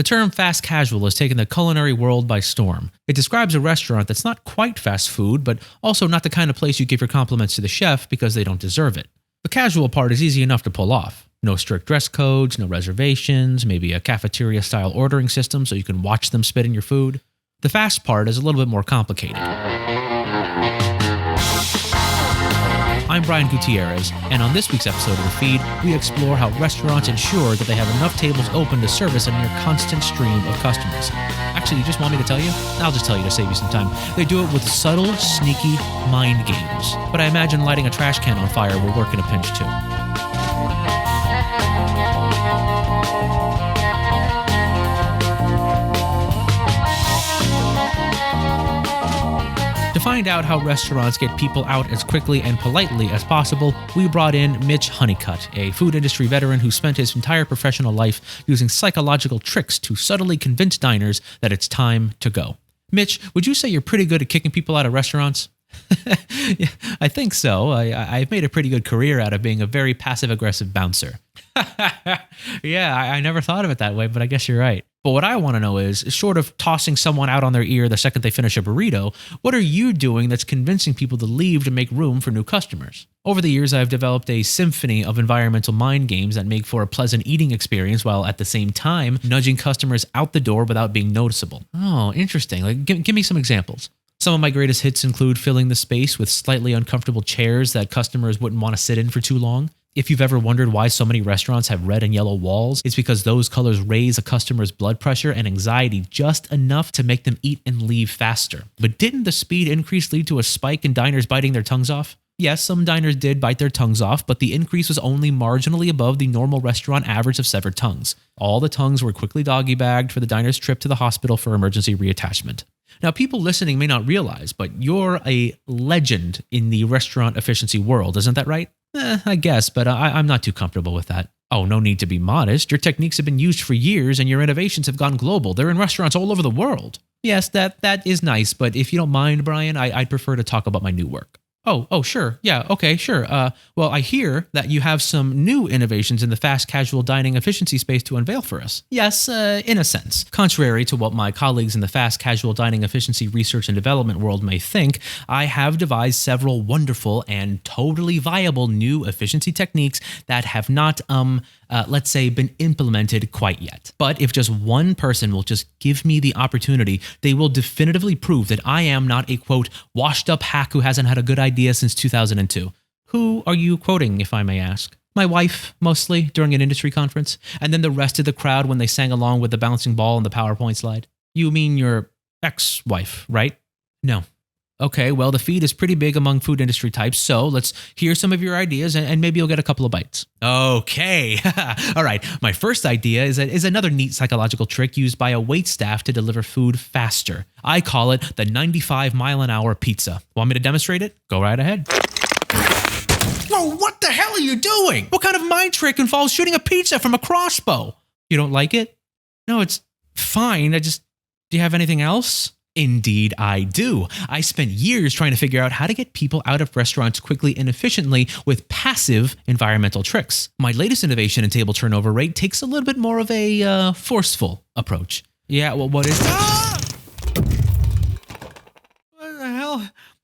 The term fast casual has taken the culinary world by storm. It describes a restaurant that's not quite fast food, but also not the kind of place you give your compliments to the chef because they don't deserve it. The casual part is easy enough to pull off. No strict dress codes, no reservations, maybe a cafeteria-style ordering system so you can watch them spit in your food. The fast part is a little bit more complicated. I'm Brian Gutierrez, and on this week's episode of The Feed, we explore how restaurants ensure that they have enough tables open to service a near constant stream of customers. Actually, you just want me to tell you? I'll just tell you to save you some time. They do it with subtle, sneaky mind games. But I imagine lighting a trash can on fire will work in a pinch too. To find out how restaurants get people out as quickly and politely as possible, we brought in Mitch Honeycutt, a food industry veteran who spent his entire professional life using psychological tricks to subtly convince diners that it's time to go. Mitch, would you say you're pretty good at kicking people out of restaurants? Yeah, I think so. I've made a pretty good career out of being a very passive-aggressive bouncer. Yeah, I never thought of it that way, but I guess you're right. But what I want to know is, short of tossing someone out on their ear the second they finish a burrito, what are you doing that's convincing people to leave to make room for new customers? Over the years, I've developed a symphony of environmental mind games that make for a pleasant eating experience while at the same time nudging customers out the door without being noticeable. Oh, interesting. Give me some examples. Some of my greatest hits include filling the space with slightly uncomfortable chairs that customers wouldn't want to sit in for too long. If you've ever wondered why so many restaurants have red and yellow walls, it's because those colors raise a customer's blood pressure and anxiety just enough to make them eat and leave faster. But didn't the speed increase lead to a spike in diners biting their tongues off? Yes, some diners did bite their tongues off, but the increase was only marginally above the normal restaurant average of severed tongues. All the tongues were quickly doggy-bagged for the diner's trip to the hospital for emergency reattachment. Now, people listening may not realize, but you're a legend in the restaurant efficiency world, isn't that right? I guess, but I'm not too comfortable with that. Oh, no need to be modest. Your techniques have been used for years and your innovations have gone global. They're in restaurants all over the world. Yes, that is nice, but if you don't mind, Brian, I'd prefer to talk about my new work. Oh, sure. Yeah, okay, sure. Well, I hear that you have some new innovations in the fast casual dining efficiency space to unveil for us. Yes, in a sense. Contrary to what my colleagues in the fast casual dining efficiency research and development world may think, I have devised several wonderful and totally viable new efficiency techniques that have not, let's say, been implemented quite yet. But if just one person will just give me the opportunity, they will definitively prove that I am not a, quote, washed-up hack who hasn't had a good idea since 2002. Who are you quoting, if I may ask? My wife, mostly, during an industry conference, and then the rest of the crowd when they sang along with the bouncing ball on the PowerPoint slide. You mean your ex-wife, right? No. Okay, well, the feed is pretty big among food industry types, so let's hear some of your ideas and maybe you'll get a couple of bites. Okay, all right. My first idea is another neat psychological trick used by a waitstaff to deliver food faster. I call it the 95-mile-an-hour pizza. Want me to demonstrate it? Go right ahead. Whoa, what the hell are you doing? What kind of mind trick involves shooting a pizza from a crossbow? You don't like it? No, it's fine. Do you have anything else? Indeed, I do. I spent years trying to figure out how to get people out of restaurants quickly and efficiently with passive environmental tricks. My latest innovation in table turnover rate takes a little bit more of a forceful approach. Yeah, well, what is... Ah!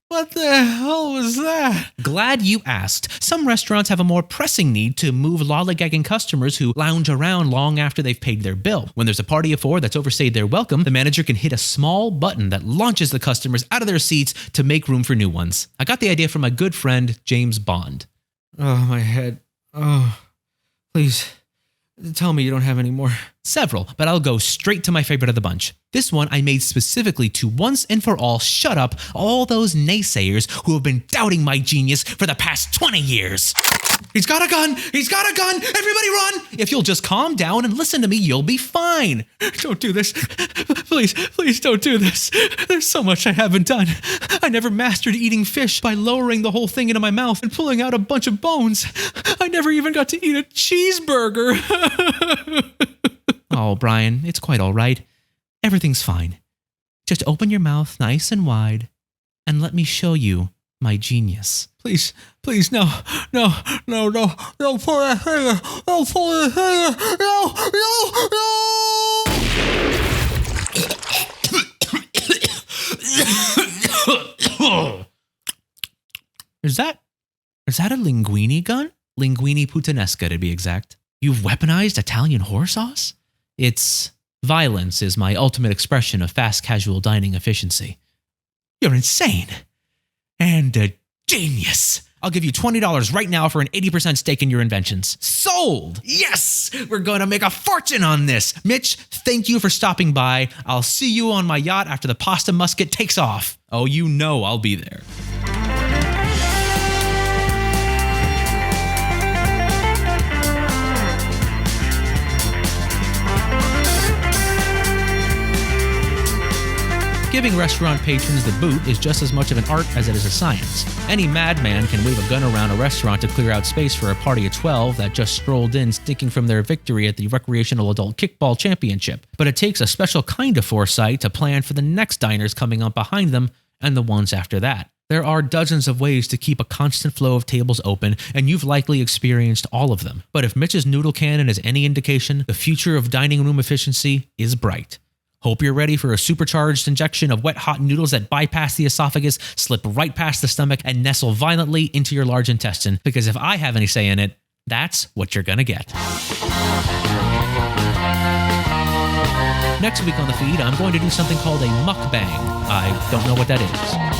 What the hell was that? Glad you asked. Some restaurants have a more pressing need to move lollygagging customers who lounge around long after they've paid their bill. When there's a party of four that's overstayed their welcome, the manager can hit a small button that launches the customers out of their seats to make room for new ones. I got the idea from my good friend, James Bond. Oh, my head. Oh, please. Tell me you don't have any more. Several, but I'll go straight to my favorite of the bunch. This one I made specifically to once and for all shut up all those naysayers who have been doubting my genius for the past 20 years. He's got a gun! He's got a gun! Everybody run! If you'll just calm down and listen to me, you'll be fine. Don't do this. Please don't do this. There's so much I haven't done. I never mastered eating fish by lowering the whole thing into my mouth and pulling out a bunch of bones. I never even got to eat a cheeseburger. Oh, Brian, it's quite all right. Everything's fine. Just open your mouth nice and wide and let me show you my genius. Please, no, pull that finger, no, pull that finger, no. Is that a linguine gun? Linguine puttanesca, to be exact. You've weaponized Italian horse sauce? It's violence is my ultimate expression of fast casual dining efficiency. You're insane. And a genius. I'll give you $20 right now for an 80% stake in your inventions. Sold! Yes! We're going to make a fortune on this. Mitch, thank you for stopping by. I'll see you on my yacht after the pasta musket takes off. Oh, you know I'll be there. Giving restaurant patrons the boot is just as much of an art as it is a science. Any madman can wave a gun around a restaurant to clear out space for a party of 12 that just strolled in stinking from their victory at the Recreational Adult Kickball Championship. But it takes a special kind of foresight to plan for the next diners coming up behind them and the ones after that. There are dozens of ways to keep a constant flow of tables open, and you've likely experienced all of them. But if Mitch's noodle cannon is any indication, the future of dining room efficiency is bright. Hope you're ready for a supercharged injection of wet hot noodles that bypass the esophagus, slip right past the stomach, and nestle violently into your large intestine, because if I have any say in it, that's what you're gonna get. Next week on the feed, I'm going to do something called a mukbang. I don't know what that is.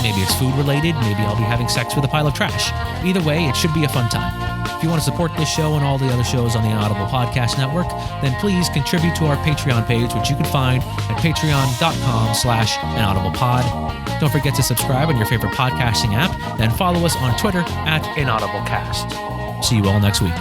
Maybe it's food related, maybe I'll be having sex with a pile of trash. Either way, it should be a fun time. If you want to support this show and all the other shows on the Inaudible Podcast Network, then please contribute to our Patreon page, which you can find at patreon.com/inaudiblepod. Don't forget to subscribe on your favorite podcasting app, then follow us on Twitter @InaudibleCast. See you all next week.